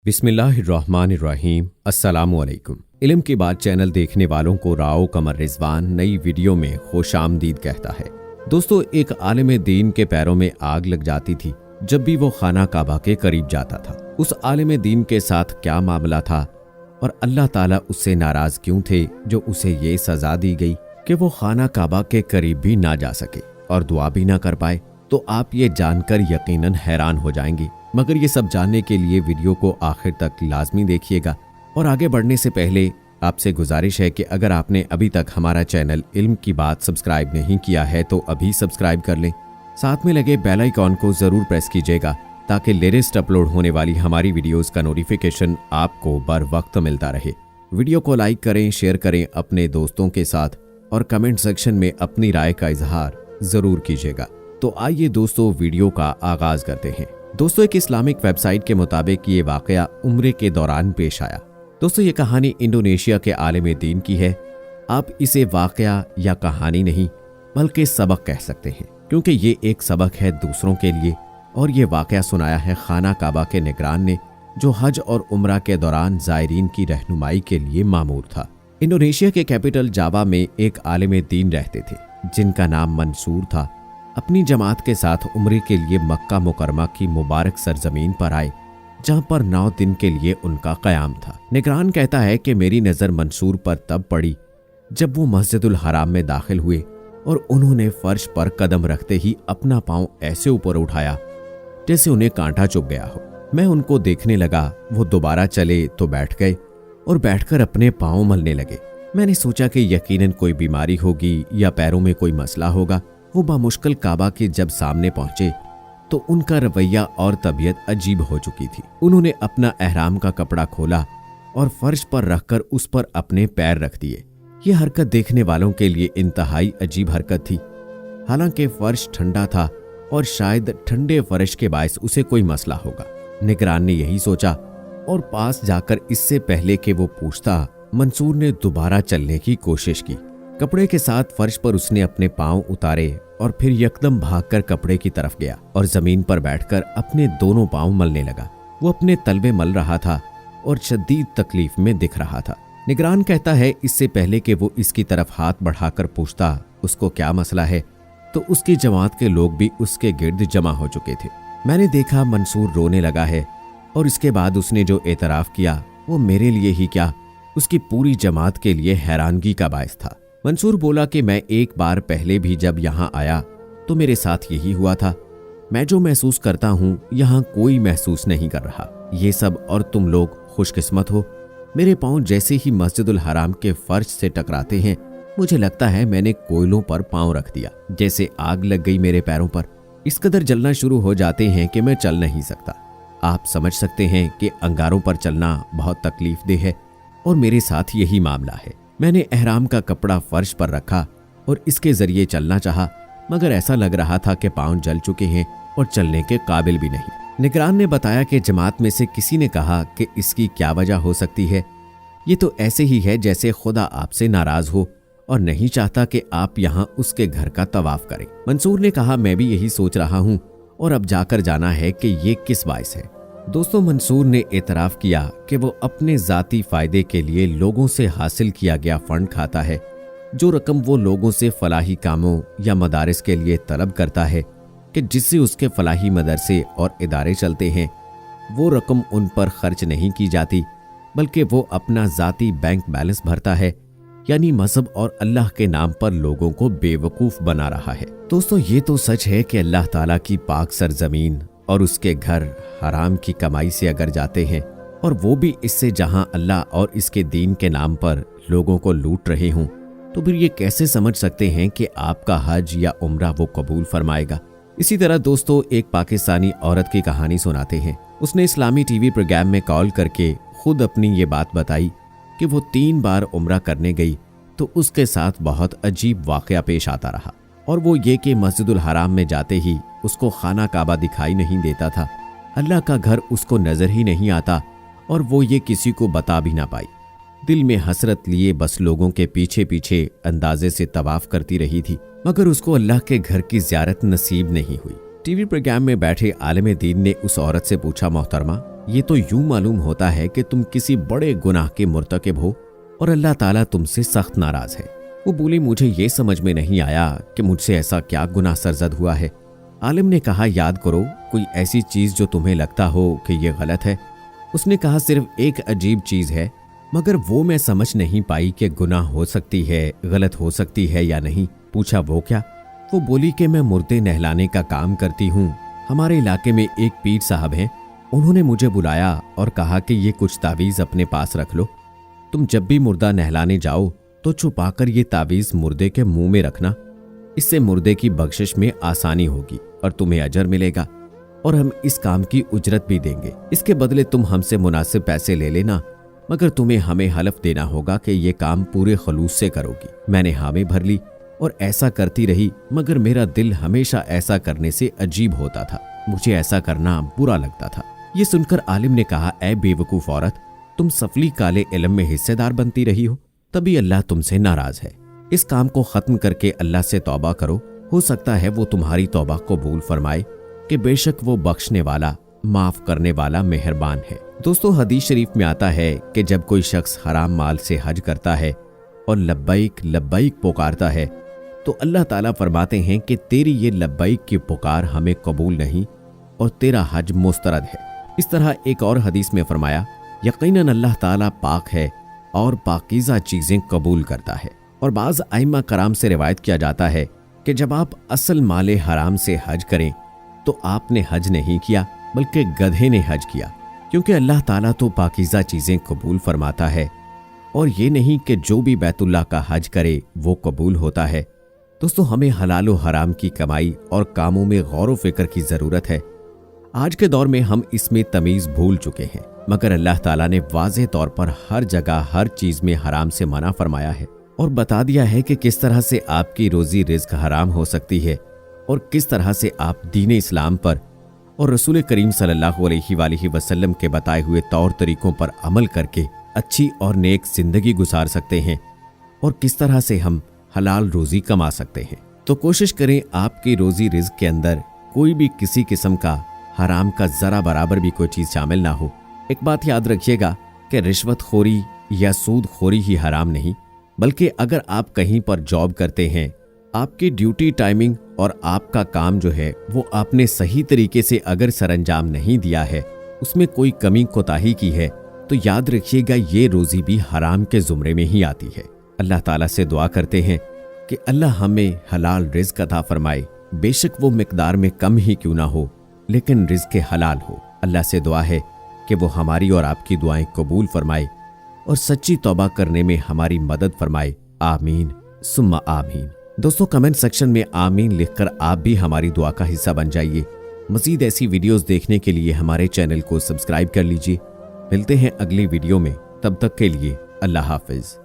बिस्मिल्लाहिर्रहमानिर्रहीम। अस्सलामुअलैकुम। इल्म की बात चैनल देखने वालों को राव कमर रिजवान नई वीडियो में खुश आमदीद कहता है। दोस्तों, एक आलिम दीन के पैरों में आग लग जाती थी जब भी वो खाना काबा के करीब जाता था। उस आलिम दीन के साथ क्या मामला था और अल्लाह ताला उससे नाराज क्यों थे जो उसे ये सजा दी गई कि वो खाना काबा के करीब भी ना जा सके और दुआ भी ना कर पाए? तो आप ये जानकर यकीनन हैरान हो जाएंगे। मगर ये सब जानने के लिए वीडियो को आखिर तक लाजमी देखिएगा। और आगे बढ़ने से पहले आपसे गुजारिश है कि अगर आपने अभी तक हमारा चैनल इल्म की बात सब्सक्राइब नहीं किया है तो अभी सब्सक्राइब कर लें। साथ में लगे बेल आइकॉन को जरूर प्रेस कीजिएगा ताकि लेटेस्ट अपलोड होने वाली हमारी वीडियोस का नोटिफिकेशन आपको बर वक्त मिलता रहे। वीडियो को लाइक करें, शेयर करें अपने दोस्तों के साथ और कमेंट सेक्शन में अपनी राय का इजहार जरूर कीजिएगा। तो आइए दोस्तों, वीडियो का आगाज करते हैं। दोस्तों, एक इस्लामिक वेबसाइट के मुताबिक ये वाकया उम्रे के दौरान पेश आया। दोस्तों, ये कहानी इंडोनेशिया के आलिम दीन की है। आप इसे वाकया या कहानी नहीं बल्कि सबक कह सकते हैं, क्योंकि ये एक सबक है दूसरों के लिए। और ये वाकया सुनाया है खाना काबा के निगरान ने, जो हज और उम्रा के दौरान जायरीन की रहनुमाई के लिए मामूर था। इंडोनेशिया के कैपिटल जावा में एक आलिम दीन रहते थे जिनका नाम मंसूर था। अपनी जमात के साथ उम्रे के लिए मक्का मुकरमा की मुबारक सरजमीन पर आए, जहां पर 9 दिन के लिए उनका क़याम था। निगरान कहता है कि मेरी नज़र मंसूर पर तब पड़ी जब वो मस्जिदुल हराम में दाखिल हुए और उन्होंने फर्श पर कदम रखते ही अपना पांव ऐसे ऊपर उठाया जैसे उन्हें कांटा चुभ गया हो। मैं उनको देखने लगा। वो दोबारा चले तो बैठ गए और बैठकर अपने पांव मलने लगे। मैंने सोचा कि यकीनन कोई बीमारी होगी या पैरों में कोई मसला होगा। वो बामुश्किल काबा के जब सामने पहुंचे तो उनका रवैया और तबीयत अजीब हो चुकी थी। उन्होंने अपना एहराम का कपड़ा खोला और फर्श पर रखकर उस पर अपने पैर रख दिए। ये हरकत देखने वालों के लिए इंतहाई अजीब हरकत थी। हालांकि फर्श ठंडा था और शायद ठंडे फर्श के बायस उसे कोई मसला होगा। निगरान ने यही सोचा और पास जाकर इससे पहले कि वो पूछता, मंसूर ने दोबारा चलने की कोशिश की। कपड़े के साथ फर्श पर उसने अपने पांव उतारे और फिर यकदम भागकर कपड़े की तरफ गया और जमीन पर बैठकर अपने दोनों पांव मलने लगा। वो अपने तलवे मल रहा था और शदीद तकलीफ में दिख रहा था। निगरान कहता है इससे पहले कि वो इसकी तरफ हाथ बढ़ाकर पूछता उसको क्या मसला है, तो उसकी जमात के लोग भी उसके गिर्द जमा हो चुके थे। मैंने देखा मंसूर रोने लगा है और इसके बाद उसने जो एतराफ किया वो मेरे लिए ही क्या, उसकी पूरी जमात के लिए हैरानगी का बायस था। मंसूर बोला कि मैं एक बार पहले भी जब यहाँ आया तो मेरे साथ यही हुआ था। मैं जो महसूस करता हूँ यहाँ कोई महसूस नहीं कर रहा। ये सब और तुम लोग खुशकिस्मत हो। मेरे पांव जैसे ही मस्जिदुल हराम के फर्श से टकराते हैं मुझे लगता है मैंने कोयलों पर पांव रख दिया, जैसे आग लग गई मेरे पैरों पर। इस कदर जलना शुरू हो जाते हैं कि मैं चल नहीं सकता। आप समझ सकते हैं कि अंगारों पर चलना बहुत तकलीफ देह है और मेरे साथ यही मामला है। मैंने एहराम का कपड़ा फर्श पर रखा और इसके जरिए चलना चाहा, मगर ऐसा लग रहा था कि पांव जल चुके हैं और चलने के काबिल भी नहीं। निगरान ने बताया कि जमात में से किसी ने कहा कि इसकी क्या वजह हो सकती है। ये तो ऐसे ही है जैसे खुदा आपसे नाराज हो और नहीं चाहता कि आप यहाँ उसके घर का तवाफ करें। मंसूर ने कहा, मैं भी यही सोच रहा हूँ और अब जाकर जाना है कि ये किस बायस है। दोस्तों, मंसूर ने एतराफ किया कि वो अपने ज़ाती फ़ायदे के लिए लोगों से हासिल किया गया फंड खाता है। जो रकम वो लोगों से फलाही कामों या मदारिस के लिए तलब करता है कि जिससे उसके फलाही मदरसे और इदारे चलते हैं, वो रकम उन पर खर्च नहीं की जाती बल्कि वो अपना ज़ाती बैंक बैलेंस भरता है, यानी मजहब और अल्लाह के नाम पर लोगों को बेवकूफ़ बना रहा है। दोस्तों, ये तो सच है कि अल्लाह ताला की पाक सरजमीन और उसके घर हराम की कमाई से अगर जाते हैं और वो भी इससे जहां अल्लाह और इसके दीन के नाम पर लोगों को लूट रहे हों, तो फिर ये कैसे समझ सकते हैं कि आपका हज या उम्रा वो कबूल फरमाएगा। इसी तरह दोस्तों, एक पाकिस्तानी औरत की कहानी सुनाते हैं। उसने इस्लामी टीवी प्रोग्राम में कॉल करके खुद अपनी ये बात बताई कि वो 3 बार उम्रा करने गई तो उसके साथ बहुत अजीब वाकया पेश आता रहा। और वो ये कि मस्जिदुल हराम में जाते ही उसको खाना काबा दिखाई नहीं देता था। अल्लाह का घर उसको नजर ही नहीं आता और वो ये किसी को बता भी ना पाई। दिल में हसरत लिए बस लोगों के पीछे पीछे अंदाजे से तवाफ करती रही थी, मगर उसको अल्लाह के घर की ज़ियारत नसीब नहीं हुई। टीवी प्रोग्राम में बैठे आलिम दीन ने उस औरत से पूछा, मोहतरमा, ये तो यूं मालूम होता है कि तुम किसी बड़े गुनाह के मुर्तकिब हो और अल्लाह ताला तुमसे सख्त नाराज है। वो बोली, मुझे ये समझ में नहीं आया कि मुझसे ऐसा क्या गुनाह सरजद हुआ है। आलिम ने कहा, याद करो कोई ऐसी चीज जो तुम्हें लगता हो कि ये गलत है। उसने कहा, सिर्फ एक अजीब चीज है, मगर वो मैं समझ नहीं पाई कि गुनाह हो सकती है, गलत हो सकती है या नहीं। पूछा, वो क्या? वो बोली कि मैं मुर्दे नहलाने का काम करती हूँ। हमारे इलाके में एक पीर साहब हैं, उन्होंने मुझे बुलाया और कहा कि ये कुछ तावीज़ अपने पास रख लो। तुम जब भी मुर्दा नहलाने जाओ तो छुपाकर ये तावीज़ मुर्दे के मुंह में रखना। इससे मुर्दे की बख्शिश में आसानी होगी और तुम्हें अजर मिलेगा, और हम इस काम की उजरत भी देंगे। इसके बदले तुम हमसे मुनासिब पैसे ले लेना, मगर तुम्हें हमें हलफ देना होगा कि ये काम पूरे खलूस से करोगी। मैंने हामी भर ली और ऐसा करती रही, मगर मेरा दिल हमेशा ऐसा करने से अजीब होता था। मुझे ऐसा करना बुरा लगता था। ये सुनकर आलिम ने कहा, ऐ बेवकूफ औरत, तुम सफली काले इल्म में हिस्सेदार बनती रही हो, तभी अल्लाह तुमसे नाराज है। इस काम को खत्म करके अल्लाह से तौबा करो, हो सकता है वो तुम्हारी तौबा को कबूल फरमाए कि बेशक वो बख्शने वाला, माफ करने वाला मेहरबान है। दोस्तों, हदीस शरीफ में आता है कि जब कोई शख्स हराम माल से हज करता है और लब्बैक लब्बैक पुकारता है तो अल्लाह ताला फरमाते हैं कि तेरी ये लब्बैक की पुकार हमें कबूल नहीं और तेरा हज मुस्तरद है। इस तरह एक और हदीस में फरमाया, यकीनन अल्लाह ताला पाक है और पाकीज़ा चीज़ें कबूल करता है। और बाज़ आइम्मा कराम से रिवायत किया जाता है कि जब आप असल माले हराम से हज करें तो आपने हज नहीं किया बल्कि गधे ने हज किया, क्योंकि अल्लाह ताला तो पाकीज़ा चीज़ें कबूल फरमाता है और ये नहीं कि जो भी बैतुल्लाह का हज करे वो कबूल होता है। दोस्तों, हमें हलाल व हराम की कमाई और कामों में गौर व फिक्र की ज़रूरत है। आज के दौर में हम इसमें तमीज़ भूल चुके हैं, मगर अल्लाह ताला ने वाज़ेह तौर पर हर जगह हर चीज़ में हराम से मना फरमाया है और बता दिया है कि किस तरह से आपकी रोज़ी रिज़्क हराम हो सकती है और किस तरह से आप दीन इस्लाम पर और रसूल करीम सल्लल्लाहु अलैहि वसल्लम के बताए हुए तौर तरीकों पर अमल करके अच्छी और नेक जिंदगी गुजार सकते हैं और किस तरह से हम हलाल रोज़ी कमा सकते हैं। तो कोशिश करें आपकी रोज़ी रिज़्क के अंदर कोई भी किसी किस्म का हराम का ज़रा बराबर भी कोई चीज़ शामिल ना हो। एक बात याद रखिएगा कि रिश्वत खोरी या सूद खोरी ही हराम नहीं, बल्कि अगर आप कहीं पर जॉब करते हैं, आपकी ड्यूटी टाइमिंग और आपका काम जो है वो आपने सही तरीके से अगर सरअंजाम नहीं दिया है, उसमें कोई कमी कोताही की है, तो याद रखिएगा ये रोज़ी भी हराम के ज़ुमरे में ही आती है। अल्लाह ताला से दुआ करते हैं कि अल्लाह हमें हलाल रिज़्क अता फरमाए, बेशक वो मिकदार में कम ही क्यों ना हो, लेकिन रिज़्क हलाल हो। अल्लाह से दुआ है कि वो हमारी और आपकी दुआएं कबूल फरमाए और सच्ची तौबा करने में हमारी मदद फरमाए। आमीन सुम्मा आमीन। दोस्तों, कमेंट सेक्शन में आमीन लिखकर आप भी हमारी दुआ का हिस्सा बन जाइए। मज़ीद ऐसी वीडियोस देखने के लिए हमारे चैनल को सब्सक्राइब कर लीजिए। मिलते हैं अगली वीडियो में, तब तक के लिए अल्लाह हाफिज़।